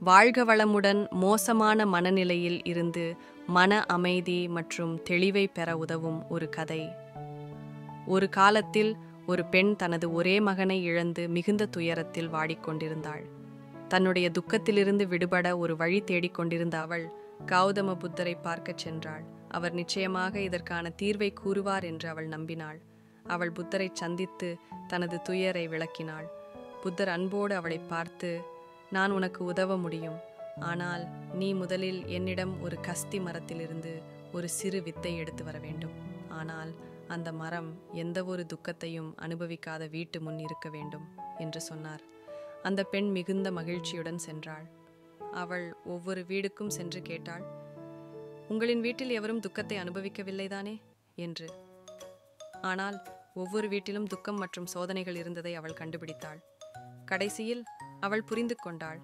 வாழ்க வளமுடன் மோசமான மனநிலையில் இருந்து மன அமைதி மற்றும் தெளிவை பெற உதவும் ஒரு கதை. ஒரு காலத்தில் ஒரு பெண் தனது ஒரே மகனை இழந்து மிகுந்த துயரத்தில் வாடிக்கொண்டிருந்தாள். தன்னுடைய துக்கத்திலிருந்து விடுபட ஒரு வழி தேடிக்கொண்டிருந்த அவள் கௌதம புத்தரை பார்க்கச் சென்றாள். அவர் நிச்சயமாக இதற்கான தீர்வை கூறுவார் என்று அவள் நம்பினாள். அவள் புத்தரை சந்தித்து தனது துயரை விளக்கினாள். புத்தர் அன்போடு அவளை பார்த்து, நான் உனக்கு உதவ முடியும், ஆனால் நீ முதலில் என்னிடம் ஒரு கஸ்தி மரத்திலிருந்து ஒரு சிறு வித்தை எடுத்து வர வேண்டும். ஆனால் அந்த மரம் எந்த ஒரு துக்கத்தையும் அனுபவிக்காத வீட்டு முன் இருக்க வேண்டும் என்று சொன்னார். அந்த பெண் மிகுந்த மகிழ்ச்சியுடன் சென்றாள். அவள் ஒவ்வொரு வீடுக்கும் சென்று கேட்டாள், உங்களின் வீட்டில் எவரும் துக்கத்தை அனுபவிக்கவில்லைதானே என்று. ஆனால் ஒவ்வொரு வீட்டிலும் துக்கம் மற்றும் சோதனைகள் இருந்ததை அவள் கண்டுபிடித்தாள். கடைசியில் அவள் புரிந்து கொண்டாள்,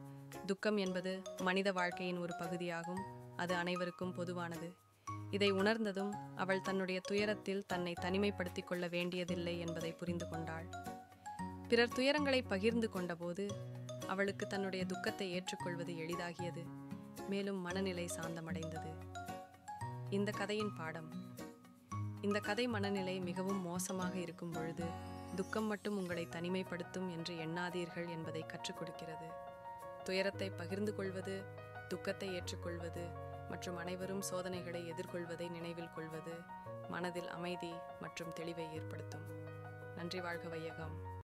துக்கம் என்பது மனித வாழ்க்கையின் ஒரு பகுதியாகும். அது அனைவருக்கும் பொதுவானது. இதை உணர்ந்ததும் அவள் தன்னுடைய துயரத்தில் தன்னை தனிமைப்படுத்திக் கொள்ள வேண்டியதில்லை என்பதை புரிந்து கொண்டாள். பிறர் துயரங்களை பகிர்ந்து கொண்டபோது அவளுக்கு தன்னுடைய துக்கத்தை ஏற்றுக்கொள்வது எளிதாகியது. மேலும் மனநிலை சாந்தமடைந்தது. இந்த கதையின் பாடம்: இந்த கதை மனநிலை மிகவும் மோசமாக இருக்கும் பொழுது துக்கம் மட்டும் உங்களை தனிமைப்படுத்தும் என்று எண்ணாதீர்கள் என்பதை கற்றுக் கொடுக்கிறது. துயரத்தை பகிர்ந்து கொள்வது, துக்கத்தை ஏற்றுக்கொள்வது மற்றும் அனைவரும் சோதனைகளை எதிர்கொள்வதை நினைவில் கொள்வது மனதில் அமைதி மற்றும் தெளிவை ஏற்படுத்தும். நன்றி. வாழ்க வையகம்.